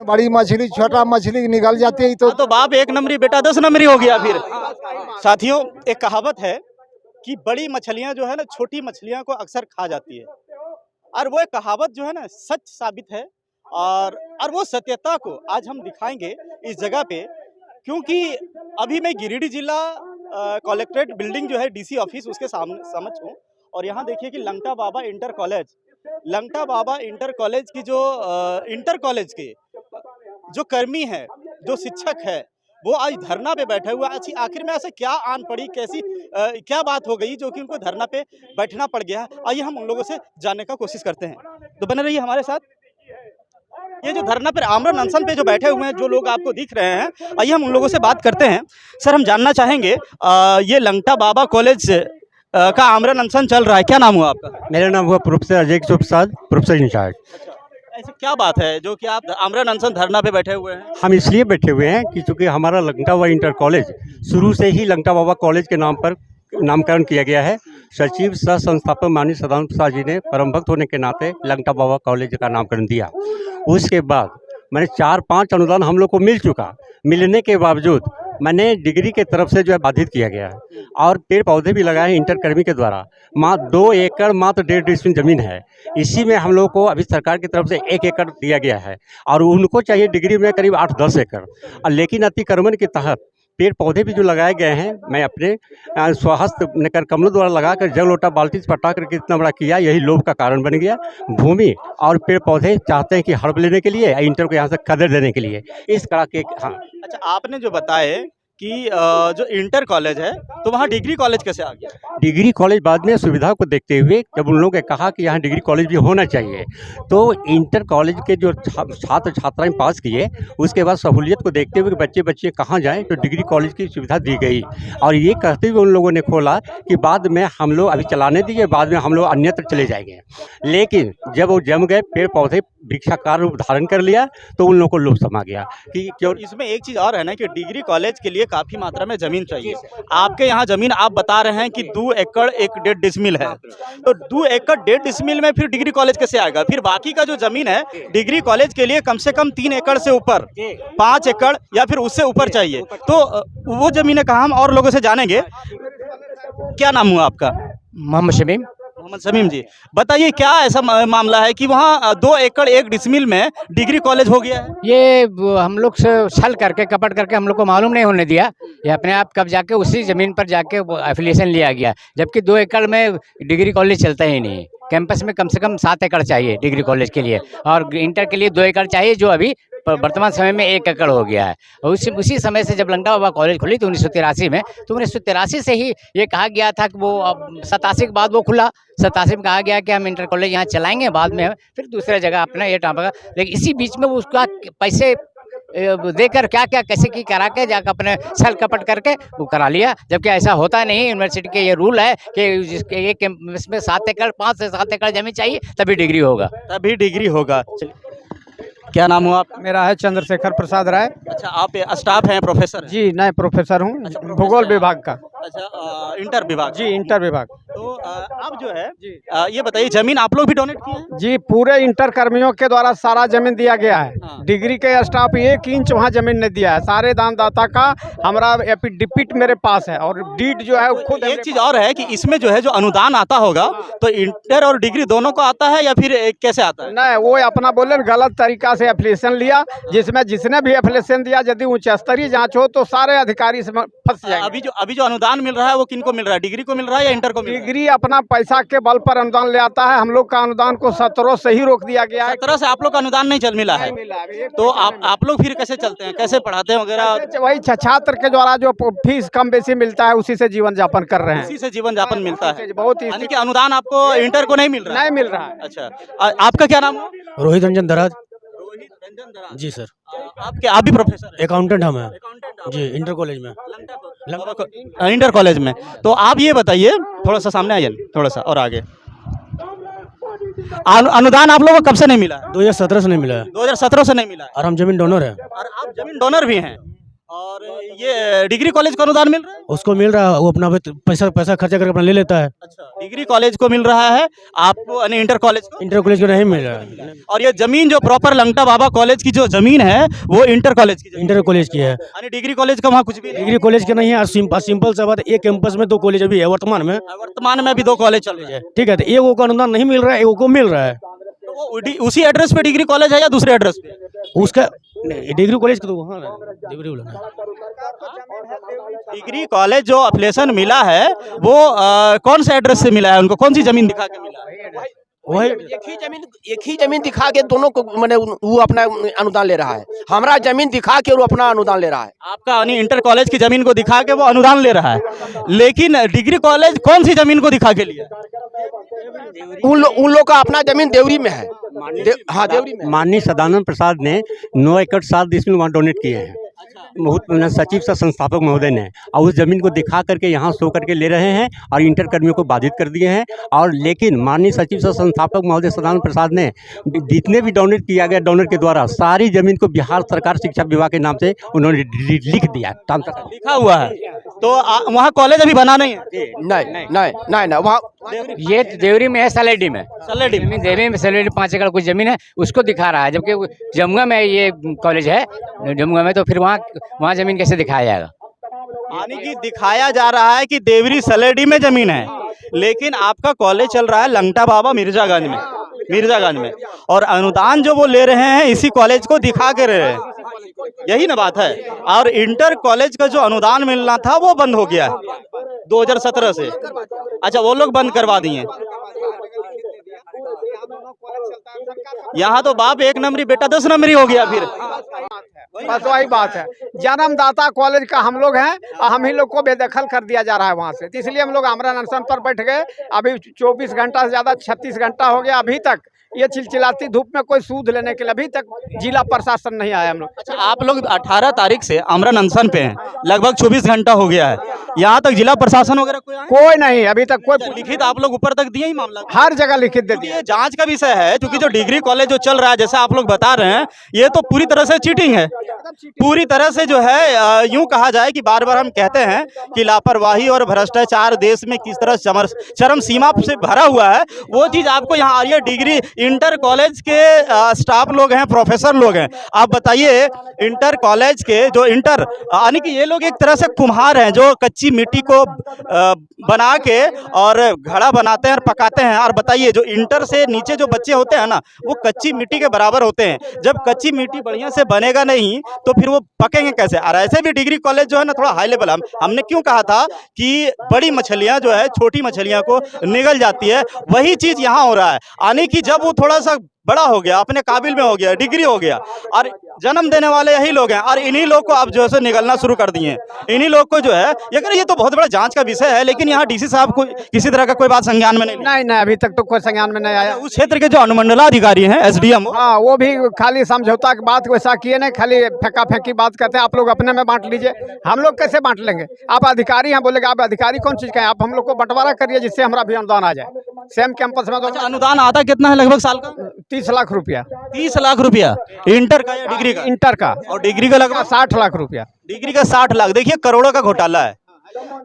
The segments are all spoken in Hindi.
बड़ी मछली छोटा मछली निकल जाती है तो बाप 1 नंबरी बेटा 10 नंबरी हो गया फिर। साथियों, एक कहावत है कि बड़ी मछलियां जो है ना छोटी मछलियां को अक्सर खा जाती है, और वो एक कहावत जो है ना सच साबित है। और वो सत्यता को आज हम दिखाएंगे इस जगह पे, क्योंकि अभी मैं गिरिडीह जिला कलेक्ट्रेट बिल्डिंग जो है डीसी ऑफिस उसके सामने समझ हूँ। और यहाँ देखिए कि लंगटा बाबा इंटर कॉलेज की जो इंटर कॉलेज के जो कर्मी है, जो शिक्षक है, वो आज धरना पे बैठे हुए। अच्छी आखिर में ऐसे क्या आन पड़ी, कैसी क्या बात हो गई जो कि उनको धरना पे बैठना पड़ गया। आइए हम उन लोगों से जानने का कोशिश करते हैं, तो बने रहिए हमारे साथ। ये जो धरना पे आमरण अनशन पे जो बैठे हुए हैं, जो लोग आपको दिख रहे हैं, आइए हम उन लोगों से बात करते हैं। सर, हम जानना चाहेंगे ये लंगटा बाबा कॉलेज का आमरण अनशन चल रहा है, क्या नाम हुआ आपका? मेरा नाम हुआ प्रोफेसर अजय किशोर प्रसाद, प्रोफेसर इंचार्ज। ऐसी क्या बात है जो कि आप आमरण अनशन धरना पे बैठे हुए हैं? हम इसलिए बैठे हुए हैं कि चूंकि हमारा लंगटा बाबा इंटर कॉलेज शुरू से ही लंगटा बाबा कॉलेज के नाम पर नामकरण किया गया है। सचिव सह संस्थापक माननीय सदानंद प्रसाद जी ने परम भक्त होने के नाते लंगटा बाबा कॉलेज का नामकरण दिया। उसके बाद मैंने 4-5 अनुदान हम लोग को मिल चुका, मिलने के बावजूद मैंने डिग्री के तरफ से जो है बाधित किया गया है। और पेड़ पौधे भी लगाए हैं इंटरकर्मी के द्वारा। 2 एकड़ मात्र 1.5 डिसमिल जमीन है, इसी में हम लोग को अभी सरकार की तरफ से 1 एकड़ दिया गया है, और उनको चाहिए डिग्री में करीब 8-10 एकड़। लेकिन अतिक्रमण के तहत पेड़ पौधे भी जो लगाए गए हैं, मैं अपने स्वहस्त नगर कमलों द्वारा लगाकर जल लोटा बाल्टी से पटा करके इतना बड़ा किया, यही लोभ का कारण बन गया। भूमि और पेड़ पौधे चाहते हैं कि हड़प लेने के लिए, इंटर को यहाँ से कदर देने के लिए, इस तरह के। हाँ, अच्छा, आपने जो बताए कि जो इंटर कॉलेज है, तो वहाँ डिग्री कॉलेज कैसे आ गया? डिग्री कॉलेज बाद में सुविधा को देखते हुए जब उन लोगों ने कहा कि यहाँ डिग्री कॉलेज भी होना चाहिए, तो इंटर कॉलेज के जो छात्र छात्राएं पास किए, उसके बाद सहूलियत को देखते हुए कि बच्चे कहाँ जाएं, तो डिग्री कॉलेज की सुविधा दी गई। और ये कहते हुए उन लोगों ने खोला कि बाद में हम लोग अभी चलाने दिए, बाद में हम लोग अन्यत्र चले जाएंगे। लेकिन जब वो जम गए, पेड़ पौधे वृक्षाकार रूप धारण कर लिया, तो उन लोगों को लोभ समा गया कि क्यों। इसमें एक चीज़ और है ना कि डिग्री कॉलेज के लिए काफ़ी मात्रा में ज़मीन चाहिए। आपके यहाँ ज़मीन आप बता रहे हैं कि 2 एकड़ 1.5 डिसमिल है, तो 2 एकड़ 1.5 डिसमिल में फिर डिग्री कॉलेज कैसे आएगा? फिर बाकी का जो ज़मीन है डिग्री कॉलेज के लिए कम से कम 3 एकड़ से ऊपर, 5 एकड़ या फिर उससे ऊपर चाहिए। तो वो ज़मीनें कहाँ, हम और लोगों से जानेंगे। क्या नाम हुआ आपका? मोहम्मद शमीम। मोहम्मद शमीम जी, बताइए क्या ऐसा मामला है कि वहाँ 2 एकड़ 1 डिसमिल में डिग्री कॉलेज हो गया है? ये हम लोग से छल करके कपट करके हम लोग को मालूम नहीं होने दिया, ये अपने आप कब जाके उसी ज़मीन पर जाके एफिलिएशन लिया गया, जबकि 2 एकड़ में डिग्री कॉलेज चलता ही नहीं। कैंपस में कम से कम 7 एकड़ चाहिए डिग्री कॉलेज के लिए, और इंटर के लिए 2 एकड़ चाहिए, जो अभी वर्तमान समय में 1 एकड़ हो गया है। और उसी समय से जब लंगटा बाबा कॉलेज खुली तो 1983 में, तो 1983 से ही ये कहा गया था कि वो 87 के बाद वो खुला। 87 में कहा गया कि हम इंटर कॉलेज यहाँ चलाएंगे, बाद में फिर दूसरे जगह अपना ये टाँपेगा। लेकिन इसी बीच में उसका पैसे देकर क्या कैसे की करा के जाकर अपने छल कपट करके वो करा लिया, जबकि ऐसा होता नहीं। यूनिवर्सिटी के ये रूल है कि जिसके एक इसमें 7 एकड़ 5 से 7 एकड़ जमीन चाहिए तभी डिग्री होगा। क्या नाम हुआ आपका? मेरा है चंद्रशेखर प्रसाद राय। अच्छा, आप स्टाफ हैं, प्रोफेसर हैं? जी नहीं, प्रोफेसर हूँ। अच्छा, भूगोल विभाग का। अच्छा, इंटर विभाग। जी, इंटर विभाग। तो आप जो है ये बताइए, जमीन आप लोग भी डोनेट किए हैं? जी, पूरे इंटर कर्मियों के द्वारा सारा जमीन दिया गया है। हाँ। डिग्री के स्टाफ 1 इंच वहाँ जमीन नहीं दिया है। सारे दानदाता का हमारा एफिडेविट मेरे पास है, और डीड जो है खुद। एक चीज और है कि इसमें जो है जो अनुदान आता होगा, तो इंटर और डिग्री दोनों को आता है या फिर कैसे आता है? नहीं, वो अपना बोले गलत तरीका से एप्लीकेशन लिया, जिसमें जिसने भी एप्लीकेशन दिया यदि उच्च स्तरीय जांच हो तो सारे अधिकारी इसमें फंस जाएंगे। अभी जो अनुदान मिल रहा है वो किनको मिल रहा है? डिग्री को मिल रहा है या इंटर को मिल रहा है? डिग्री अपना पैसा के बल पर अनुदान ले आता है। हम लोग का अनुदान को 17 से ही रोक दिया गया है। 17 से आप लोग का अनुदान नहीं मिला है? तो आप लोग फिर कैसे चलते हैं, कैसे पढ़ाते हैं वगैरह? वही छात्र के द्वारा जो फीस कम बेसी मिलता है उसी से जीवन यापन कर रहे हैं। उसी से जीवन यापन मिलता है। बहुत यानी कि अनुदान आपको इंटर को नहीं मिल रहा है? नहीं मिल रहा है। अच्छा, आपका क्या नाम है? रोहित रंजन दराज। जी सर। आप भी प्रोफेसर हैं? अकाउंटेंट हम हैं जी, इंटर कॉलेज में। इंटर कॉलेज में। तो आप ये बताइए, थोड़ा सा सामने आइए, थोड़ा सा और आगे। अनुदान आप लोगों को कब से नहीं मिला है? 2017 से नहीं मिला है। 2017 से नहीं मिला है। और हम जमीन डोनर है। और आप जमीन डोनर भी हैं, और ये डिग्री कॉलेज को अनुदान मिल रहा है? उसको मिल रहा है, वो अपना पैसा खर्चा करके अपना ले लेता है। अच्छा, डिग्री कॉलेज को मिल रहा है, आपको यानी इंटर कॉलेज को? इंटर कॉलेज को नहीं मिल रहा है। और ये जमीन जो प्रॉपर लंगटा बाबा कॉलेज की जो जमीन है वो इंटर कॉलेज की जमीन इंटर कॉलेज की है, यानी डिग्री कॉलेज का वहाँ कुछ भी नहीं डिग्री कॉलेज के नहीं है। सिंपल सा बात, एक कैंपस में 2 कॉलेज अभी है वर्तमान में। है। वर्तमान में भी 2 कॉलेज चल रहे हैं। ठीक है, तो एक को अनुदान नहीं मिल रहा है, एक को मिल रहा है। तो वो उसी एड्रेस पे डिग्री कॉलेज है या दूसरे एड्रेस पे? उसका डिग्री कॉलेज का तो वहाँ है, डिग्री वाला। डिग्री कॉलेज जो एप्लीकेशन मिला है वो कौन से एड्रेस से मिला है उनको? कौन सी जमीन दिखा के मिला है? वही एक ही जमीन दिखा के दोनों को मैंने वो अपना अनुदान ले रहा है। हमारा जमीन दिखा के वो अपना अनुदान ले रहा है। आपका यानी इंटर कॉलेज की जमीन को दिखा के वो अनुदान ले रहा है, लेकिन डिग्री कॉलेज कौन सी जमीन को दिखा के लिया? उन लोग का अपना जमीन देवरी में है। हाँ, देवरी में। माननीय सदानंद प्रसाद ने 9 एकड़ 7 डिसमिल वहाँ डोनेट किए हैं, बहुत सचिव सह संस्थापक महोदय ने, और उस जमीन को दिखा करके यहाँ शो करके ले रहे हैं और इंटर कर्मियों को बाधित कर दिए हैं। और लेकिन माननीय सचिव सह संस्थापक महोदय सदानंद प्रसाद ने जितने भी डोनेट किया गया डोनर के द्वारा सारी जमीन को बिहार सरकार शिक्षा विभाग के नाम से उन्होंने लिख दिया, लिखा हुआ है। तो वहाँ कॉलेज अभी बना नहीं है? नहीं वहाँ ये देवरी में है, सलेडी में। सलेडी में? देवरी में सलेडी 5 एकड़ कुछ जमीन है, उसको दिखा रहा है, जबकि जमुआ में ये कॉलेज है, जमुआ में। तो फिर वहाँ जमीन कैसे दिखाया जाएगा? यानी कि दिखाया जा रहा है कि देवरी सलेडी में जमीन है, लेकिन आपका कॉलेज चल रहा है लंगटा बाबा मिर्जागंज में, और अनुदान जो वो ले रहे हैं इसी कॉलेज को दिखा के रहे हैं, यही ना बात है। और इंटर कॉलेज का जो अनुदान मिलना था वो बंद हो गया 2017 से। अच्छा, वो लोग बंद करवा दिए। यहाँ तो बाप 1 नंबरी, बेटा 10 नंबरी हो गया फिर। बस वही बात है। जन्मदाता कॉलेज का हम लोग हैं और हम ही लोग को बेदखल कर दिया जा रहा है वहाँ से। तो इसलिए हम लोग आमरण अनशन पर बैठ गए। अभी 24 घंटा से ज़्यादा 36 घंटा हो गया, अभी तक ये चिलचिलाती धूप में कोई सूद लेने के लिए अभी तक जिला प्रशासन नहीं आया हम लोग। अच्छा, आप लोग 18 तारीख से आमरण अनशन पे हैं, लगभग 24 घंटा हो गया है, यहाँ तक जिला प्रशासन वगैरह कोई नहीं अभी तक कोई लिखित आप लोग ऊपर तक दिए ही मामला? हर जगह लिखित दे दिया। ये जांच का विषय है, क्योंकि जो डिग्री कॉलेज जो चल रहा है जैसे आप लोग बता रहे हैं, ये तो पूरी तरह से चीटिंग है, पूरी तरह से जो है यूं कहा जाए कि बार बार हम कहते हैं कि लापरवाही और भ्रष्टाचार देश में किस तरह चरम सीमा से भरा हुआ है, वो चीज आपको यहाँ आ रही है। डिग्री इंटर कॉलेज के स्टाफ लोग हैं, प्रोफेसर लोग हैं, आप बताइए इंटर कॉलेज के जो इंटर यानी कि ये लोग एक तरह से कुम्हार हैं जो कच्ची मिट्टी को बना के और घड़ा बनाते हैं और पकाते हैं। और बताइए जो इंटर से नीचे जो बच्चे होते हैं ना, वो कच्ची मिट्टी के बराबर होते हैं। जब कच्ची मिट्टी बढ़िया से बनेगा नहीं तो फिर वो पकेंगे कैसे? और ऐसे भी डिग्री कॉलेज जो है ना थोड़ा हाई लेवल, हमने क्यों कहा था कि बड़ी मछलियां जो है छोटी मछलियां को निगल जाती है, वही चीज यहाँ हो रहा है। यानी कि जब वो थोड़ा सा बड़ा हो गया, अपने काबिल में हो गया, डिग्री हो गया, और जन्म देने वाले यही लोग हैं, और इन्हीं लोग को अब जो है निगलना शुरू कर दिए हैं। इन्हीं लोग को जो है ये तो बहुत बड़ा जांच का विषय है, लेकिन यहाँ डीसी साहब को किसी तरह का कोई बात संज्ञान में नहीं अभी तक तो कोई संज्ञान में नहीं आया। उस क्षेत्र के जो अनुमंडलाधिकारी हैं एसडीएम, हाँ, वो भी खाली समझौता की बात वैसा किए नहीं, खाली फेंका फेंकी बात करते हैं। आप लोग अपने में बांट लीजिए, हम लोग कैसे बांट लेंगे? आप अधिकारी हैं, बोलेगा आप अधिकारी कौन चीज का है? आप हम लोग को बंटवारा करिए जिससे हमारा भी अनुदान आ जाए। सेम कैंपस में तो अनुदान आता कितना है लगभग साल का? 30 लाख रुपया। 30 लाख रुपया इंटर का या डिग्री का? इंटर का। और डिग्री का लगभग 60 लाख रुपया। डिग्री का 60 लाख। देखिए करोड़ों का घोटाला है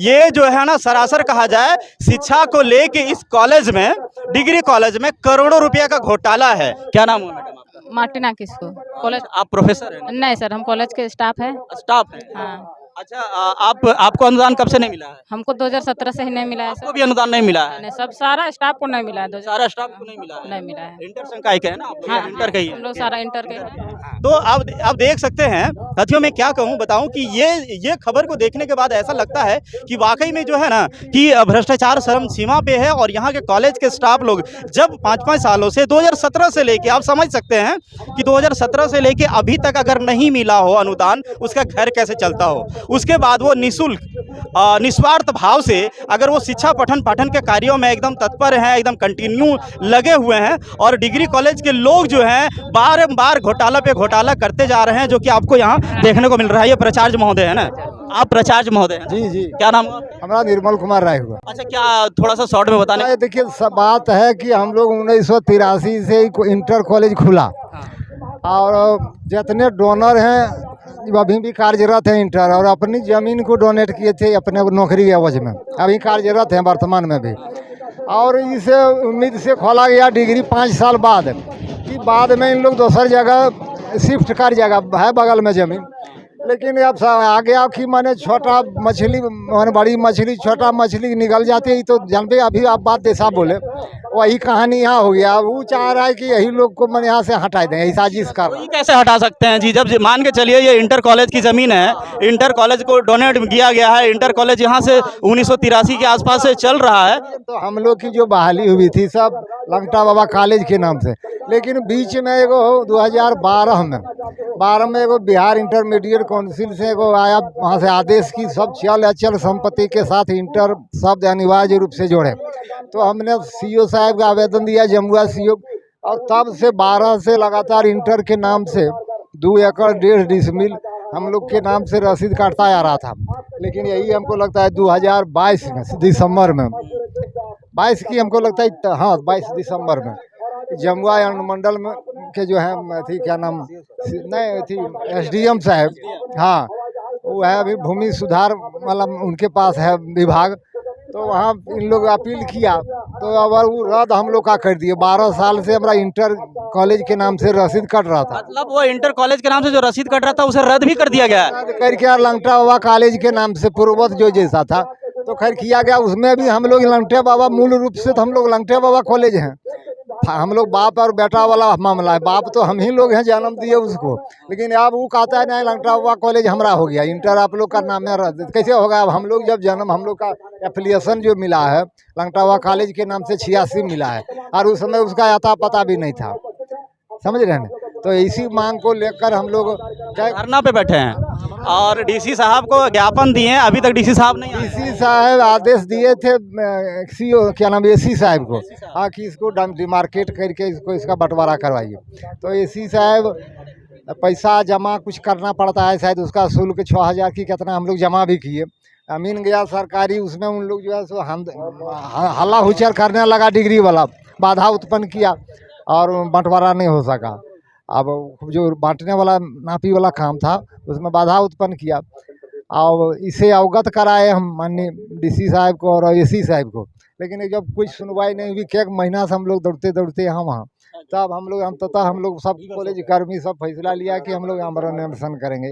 ये जो है ना। सरासर कहा जाए शिक्षा को लेके इस कॉलेज में, डिग्री कॉलेज में करोड़ों रुपया का घोटाला है। क्या नाम है मैडम आपका? मार्टिना किसको? कॉलेज? आप प्रोफेसर हैं? नहीं सर, हम कॉलेज के स्टाफ हैं। स्टाफ है? हाँ। अच्छा, आपको अनुदान कब से नहीं मिला है? हमको 2017 से ही नहीं मिला है सर। आपको भी अनुदान नहीं मिला है? नहीं, सब सारा स्टाफ को नहीं मिला है। सारा स्टाफ को नहीं मिला है? नहीं मिला है। इंटर संकाय के है ना आप? हाँ, इंटर का ही है। हम लोग सारा इंटर के हैं। तो आप देख सकते हैं साथियों, मैं क्या कहूँ बताऊं कि ये खबर को देखने के बाद ऐसा लगता है कि वाकई में जो है ना कि भ्रष्टाचार चरम सीमा पे है। और यहाँ के कॉलेज के स्टाफ लोग जब 5-5 सालों से 2017 से लेके, आप समझ सकते हैं कि 2017 से लेके अभी तक अगर नहीं मिला हो अनुदान, उसका घर कैसे चलता हो। उसके बाद वो निःशुल्क निस्वार्थ भाव से अगर वो शिक्षा पठन पाठन के कार्यों में एकदम तत्पर हैं, एकदम कंटिन्यू लगे हुए हैं, और डिग्री कॉलेज के लोग जो हैं बार-बार घोटाला पे घोटाला करते जा रहे हैं, जो कि आपको यहाँ देखने को मिल रहा है। ये प्राचार्य महोदय है ना? आप प्राचार्य महोदय हैं? जी जी। क्या नाम है? हमारा निर्मल कुमार राय हुआ। अच्छा, क्या थोड़ा सा शॉर्ट में बताने? देखिए सब बात है कि हम लोग 1983 से इंटर कॉलेज खुला, और जितने डोनर हैं अभी भी कार्यरत हैं इंटर, और अपनी ज़मीन को डोनेट किए थे अपने नौकरी के एवज में, अभी कार्यरत हैं वर्तमान में भी। और इस उम्मीद से खोला गया डिग्री 5 साल बाद कि बाद में इन लोग दूसरी जगह शिफ्ट कर जाएगा, है बगल में ज़मीन। लेकिन अब आ गया कि माने छोटा मछली माने बड़ी मछली छोटा मछली निकल जाती है, तो जानते अभी आप बात जैसा बोले वही कहानी यहाँ हो गया। वो चाह रहा है कि यही लोग को मैंने यहाँ से हटा दें, ऐसा जिस का ये कैसे हटा सकते हैं जी? जब मान के चलिए ये इंटर कॉलेज की ज़मीन है, इंटर कॉलेज को डोनेट किया गया है, इंटर कॉलेज यहाँ से 1983 के आसपास से चल रहा है। तो हम लोग की जो बहाली हुई थी सब लंगटा बाबा कॉलेज के नाम से, लेकिन बीच में एगो 2012 में एगो बिहार इंटरमीडिएट काउंसिल से एगो आया, वहाँ से आदेश की सब चल अचल संपत्ति के साथ इंटर शब्द अनिवार्य रूप से जोड़े। तो हमने सीओ साहब का आवेदन दिया, जमुआ सीओ, और तब से 12 से लगातार इंटर के नाम से 2 एकड़ 1.5 डिसमिल हम लोग के नाम से रसीद काटता आ रहा था। लेकिन यही हमको लगता है 2022 में दिसंबर में 22 की हमको लगता है, हाँ 22 दिसंबर में जमुआ अनुमंडल में के जो है थी क्या नाम नहीं थी SDM साहब, हाँ वो है अभी भूमि सुधार वाला उनके पास है विभाग। तो वहाँ इन लोग अपील किया, तो अब वो रद्द हम लोग का कर दिए। 12 साल से हमारा इंटर कॉलेज के नाम से रसीद कट रहा था, मतलब वो इंटर कॉलेज के नाम से जो रसीद कट रहा था उसे रद्द भी कर दिया गया है। रद्द करके लंगटा बाबा कॉलेज के नाम से पूर्ववत जो जैसा था तो खैर किया गया। उसमें भी हम लोग लंगटे बाबा मूल रूप से तो हम लोग लंगटे बाबा कॉलेज हैं, हम लोग बाप और बेटा वाला मामला है। बाप तो हम ही लोग हैं, जन्म दिए उसको, लेकिन अब वो कहता है नहीं लंगटा बाबा कॉलेज हमारा हो गया, इंटर आप लोग का नाम है, कैसे होगा? अब हम लोग जब जन्म हम लोग का एफिलिएशन जो मिला है लंगटा बाबा कॉलेज के नाम से 86 मिला है, और उस समय उसका अता पता भी नहीं था, समझ रहे हैं। तो इसी मांग को लेकर हम लोग धरना पे बैठे हैं और डीसी साहब को ज्ञापन दिए हैं, अभी तक डीसी साहब नहीं आए। डीसी साहब आदेश दिए थे सीओ क्या नाम एसी साहब को, हाँ कि इसको डिमार्केट करके इसको इसका बंटवारा करवाइए। तो एसी साहब पैसा जमा कुछ करना पड़ता है, शायद उसका शुल्क 6000 की कितना हम लोग जमा भी किए। अमीन गया सरकारी, उसमें उन लोग जो है सो हल्ला हुचर करने लगा, डिग्री वाला बाधा उत्पन्न किया और बंटवारा नहीं हो सका। अब जो बांटने वाला नापी वाला काम था उसमें बाधा उत्पन्न किया, और इसे अवगत कराए हम माननीय डीसी साहब को और एसी साहब को, लेकिन जब कुछ सुनवाई नहीं हुई, 1 महीना से हम लोग दौड़ते दौड़ते यहाँ वहाँ, तब हम लोग अंततः हम लोग सब कॉलेज कर्मी सब फैसला लिया कि हम लोग आमरण अनशन करेंगे।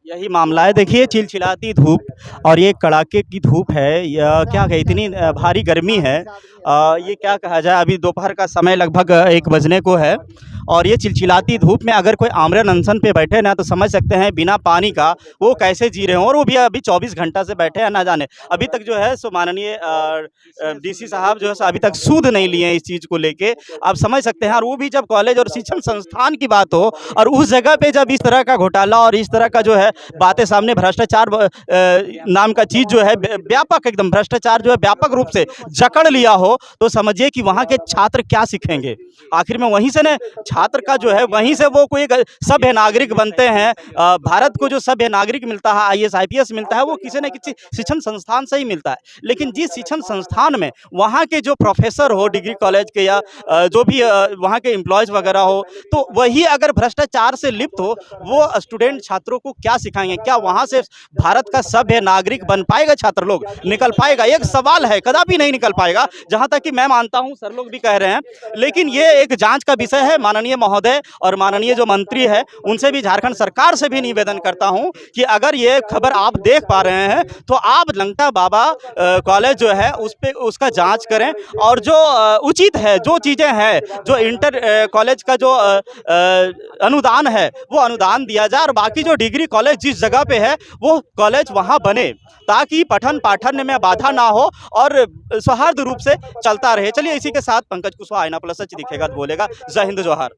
यही मामला है। देखिए चिलचिलाती धूप और ये कड़ाके की धूप है, या क्या कहे इतनी भारी गर्मी है, ये क्या कहा जाए। अभी दोपहर का समय लगभग 1 बजने को है और ये चिलचिलाती धूप में अगर कोई आमरण अनशन पे बैठे ना तो समझ सकते हैं बिना पानी का वो कैसे जी रहे हैं, और वो भी अभी 24 घंटा से बैठे हैं। ना जाने अभी तक जो है सो माननीय डीसी साहब जो है सो अभी तक सूद नहीं लिए हैं इस चीज़ को लेके, आप समझ सकते हैं। और वो भी जब कॉलेज और शिक्षण संस्थान की बात हो और उस जगह पे जब इस तरह का घोटाला और इस तरह का जो है बातें सामने, भ्रष्टाचार नाम का चीज़ जो है व्यापक एकदम भ्रष्टाचार जो है व्यापक रूप से जकड़ लिया हो, तो समझिए कि वहाँ के छात्र क्या सीखेंगे। आखिर में वहीं से न छात्र का जो है वहीं से वो कोई सभ्य नागरिक बनते हैं। भारत को जो सभ्य नागरिक मिलता है, IAS IPS मिलता है, वो किसी न किसी शिक्षण संस्थान से ही मिलता है। लेकिन जिस शिक्षण संस्थान में वहाँ के जो प्रोफेसर हो डिग्री कॉलेज के या जो भी वहाँ के एम्प्लॉयज़ वगैरह हो, तो वही अगर भ्रष्टाचार से लिप्त हो, वो स्टूडेंट छात्रों को क्या सिखाएंगे? क्या वहाँ से भारत का सभ्य नागरिक बन पाएगा छात्र लोग? निकल पाएगा? एक सवाल है, कदापि नहीं निकल पाएगा, जहाँ तक कि मैं मानता हूँ, सर लोग भी कह रहे हैं। लेकिन ये एक जांच का विषय है। माननीय महोदय और माननीय जो मंत्री है उनसे भी, झारखंड सरकार से भी निवेदन करता हूँ कि अगर ये खबर आप देख पा रहे हैं तो आप लंगटा बाबा कॉलेज जो है उस पे उसका जांच करें, और जो उचित है, जो चीज़ें हैं, जो इंटर कॉलेज का जो अनुदान है वो अनुदान दिया जाए, और बाकी जो डिग्री कॉलेज जिस जगह पे है वो कॉलेज वहाँ बने, ताकि पठन पाठन में बाधा ना हो और सौहार्द रूप से चलता रहे। चलिए इसी के साथ पंकज कुशवाहा, आईना प्लस सच दिखेगा तो बोलेगा। जय हिंद, जोहार।